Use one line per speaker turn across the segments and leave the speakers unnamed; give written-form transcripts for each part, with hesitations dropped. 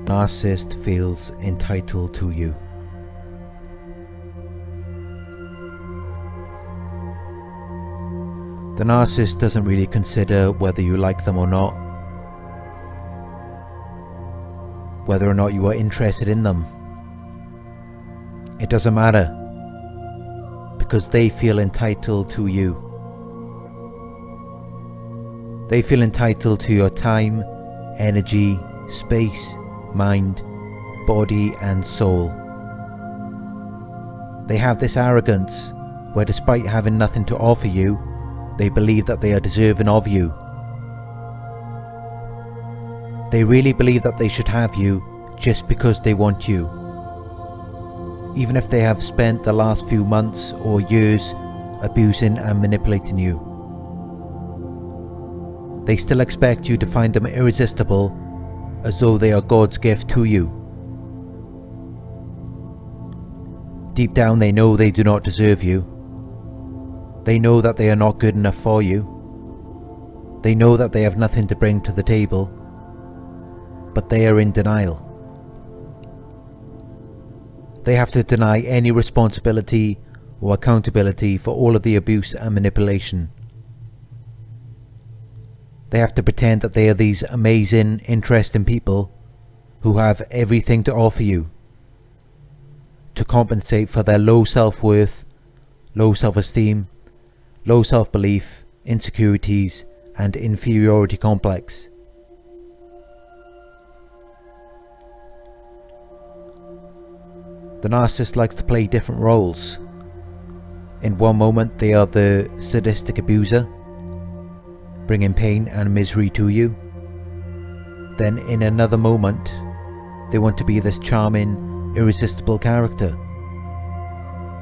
Narcissist feels entitled to you. The narcissist doesn't really consider whether you like them or not, whether or not you are interested in them. It doesn't matter, because they feel entitled to you. They feel entitled to your time, energy, space, mind, body and soul. They have this arrogance where, despite having nothing to offer you, they believe that they are deserving of you. They really believe that they should have you just because they want you. Even if they have spent the last few months or years abusing and manipulating you. They still expect you to find them irresistible, as though they are God's gift to you. Deep down they know they do not deserve you. They know that they are not good enough for you. They know that they have nothing to bring to the table, but they are in denial. They have to deny any responsibility or accountability for all of the abuse and manipulation. They have to pretend that they are these amazing, interesting people who have everything to offer you, to compensate for their low self-worth, low self-esteem, low self-belief, insecurities, and inferiority complex. The narcissist likes to play different roles. In one moment they are the sadistic abuser, bringing pain and misery to you. Then in another moment they want to be this charming, irresistible character.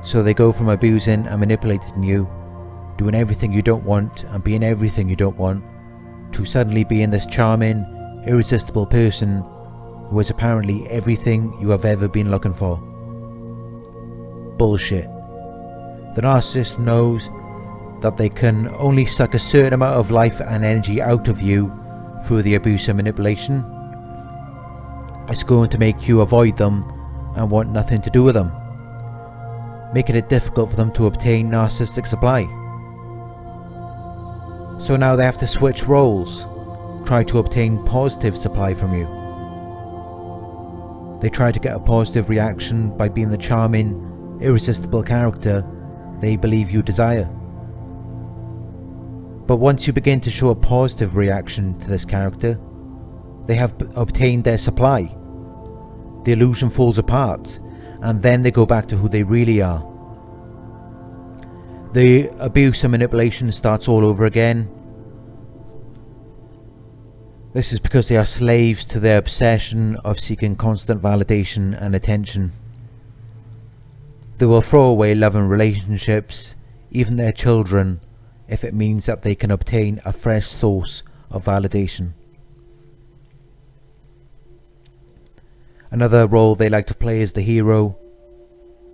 So they go from abusing and manipulating you, doing everything you don't want and being everything you don't want, to suddenly being this charming, irresistible person who is apparently everything you have ever been looking for. Bullshit. The narcissist knows that they can only suck a certain amount of life and energy out of you through the abuse and manipulation. It's going to make you avoid them and want nothing to do with them, making it difficult for them to obtain narcissistic supply. So now they have to switch roles, try to obtain positive supply from you. They try to get a positive reaction by being the charming, irresistible character they believe you desire. But once you begin to show a positive reaction to this character, they have obtained their supply. The illusion falls apart, and then they go back to who they really are. The abuse and manipulation starts all over again. This is because they are slaves to their obsession of seeking constant validation and attention. They will throw away loving relationships, even their children, if it means that they can obtain a fresh source of validation. Another role they like to play is the hero.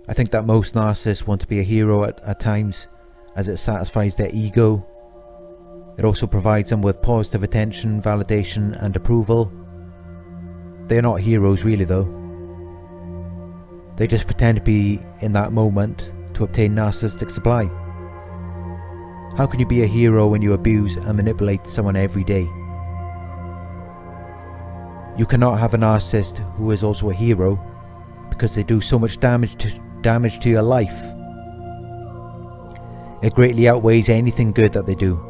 I think that most narcissists want to be a hero at times, as it satisfies their ego. It also provides them with positive attention, validation and approval. They are not heroes really though. They just pretend to be in that moment to obtain narcissistic supply. How can you be a hero when you abuse and manipulate someone every day? You cannot have a narcissist who is also a hero, because they do so much damage to your life. It greatly outweighs anything good that they do.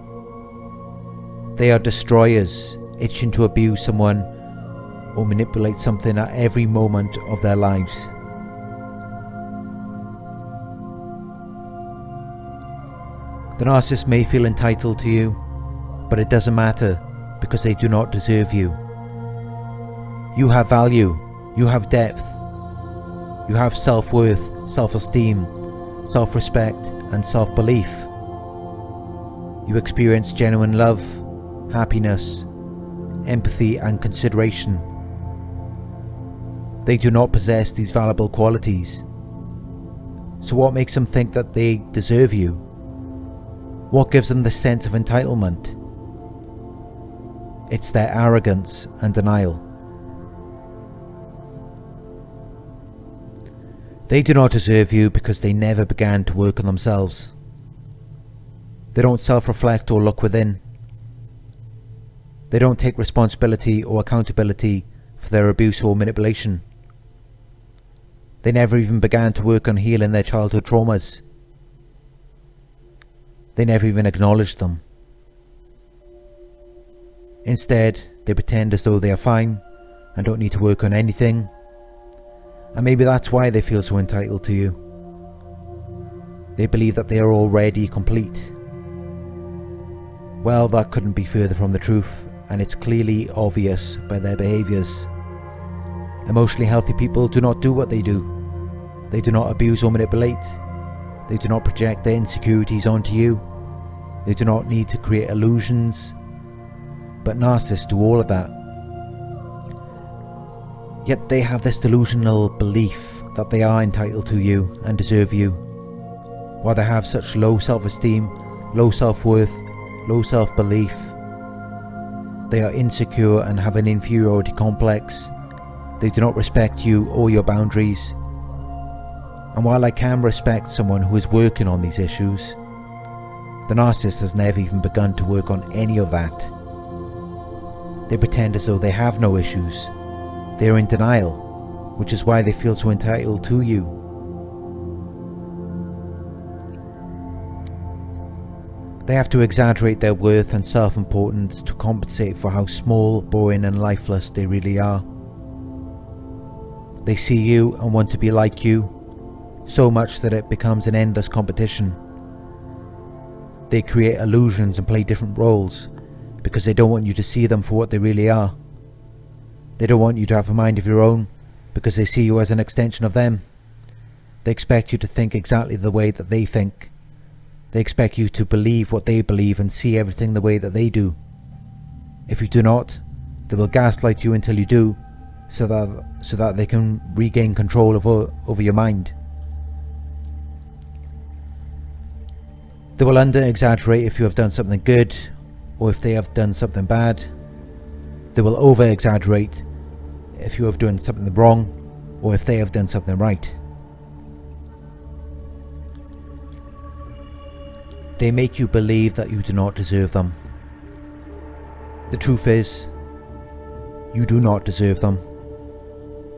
They are destroyers, itching to abuse someone or manipulate something at every moment of their lives. The narcissist may feel entitled to you, but it doesn't matter, because they do not deserve you. You have value, you have depth, you have self-worth, self-esteem, self-respect and self-belief. You experience genuine love, happiness, empathy and consideration. They do not possess these valuable qualities. So what makes them think that they deserve you? What gives them the sense of entitlement? It's their arrogance and denial. They do not deserve you because they never began to work on themselves. They don't self-reflect or look within. They don't take responsibility or accountability for their abuse or manipulation. They never even began to work on healing their childhood traumas. They never even acknowledged them. Instead, they pretend as though they are fine and don't need to work on anything. And maybe that's why they feel so entitled to you. They believe that they are already complete. Well, that couldn't be further from the truth, and it's clearly obvious by their behaviours. Emotionally healthy people do not do what they do. They do not abuse or manipulate. They do not project their insecurities onto you. They do not need to create illusions. But narcissists do all of that. Yet they have this delusional belief that they are entitled to you and deserve you. While they have such low self-esteem, low self-worth, low self-belief, they are insecure and have an inferiority complex. They do not respect you or your boundaries. And while I can respect someone who is working on these issues, the narcissist has never even begun to work on any of that. They pretend as though they have no issues. They are in denial, which is why they feel so entitled to you. They have to exaggerate their worth and self-importance to compensate for how small, boring and lifeless they really are. They see you and want to be like you, so much that it becomes an endless competition. They create illusions and play different roles because they don't want you to see them for what they really are. They don't want you to have a mind of your own because they see you as an extension of them. They expect you to think exactly the way that they think. They expect you to believe what they believe and see everything the way that they do. If you do not, they will gaslight you until you do, so that they can regain control over your mind. They will under-exaggerate if you have done something good or if they have done something bad. They will over-exaggerate if you have done something wrong or if they have done something right. They make you believe that you do not deserve them. The truth is, you do not deserve them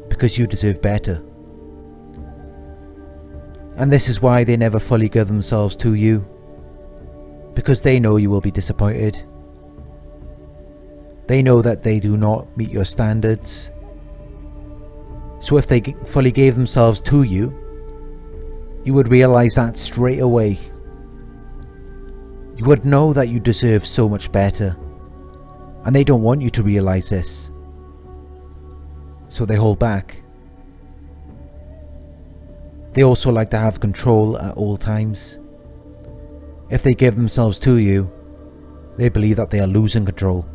because you deserve better. And this is why they never fully give themselves to you, because they know you will be disappointed. They know that they do not meet your standards. So if they fully gave themselves to you, you would realize that straight away. You would know that you deserve so much better, and they don't want you to realize this. So they hold back. They also like to have control at all times. If they give themselves to you, they believe that they are losing control.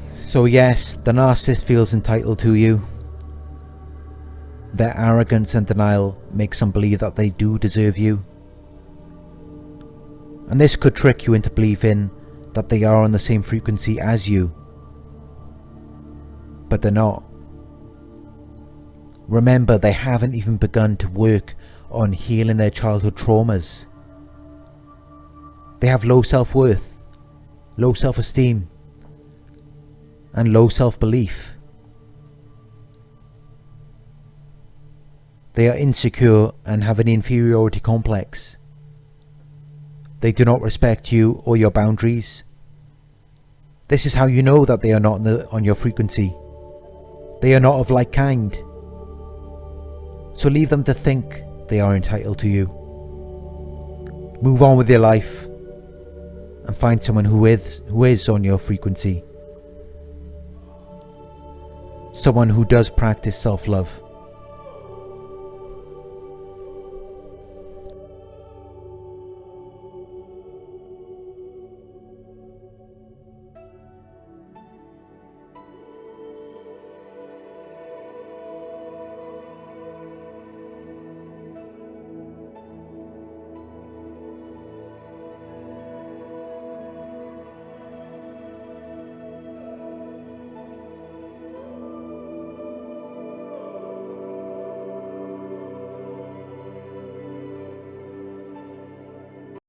So yes, the narcissist feels entitled to you. Their arrogance and denial makes them believe that they do deserve you. And this could trick you into believing that they are on the same frequency as you. But they're not. Remember, they haven't even begun to work on healing their childhood traumas. They have low self-worth, low self-esteem, and low self-belief. They are insecure and have an inferiority complex. They do not respect you or your boundaries. This is how you know that they are not on your frequency. They are not of like kind. So leave them to think they are entitled to you. Move on with your life and find someone who is on your frequency. Someone who does practice self-love.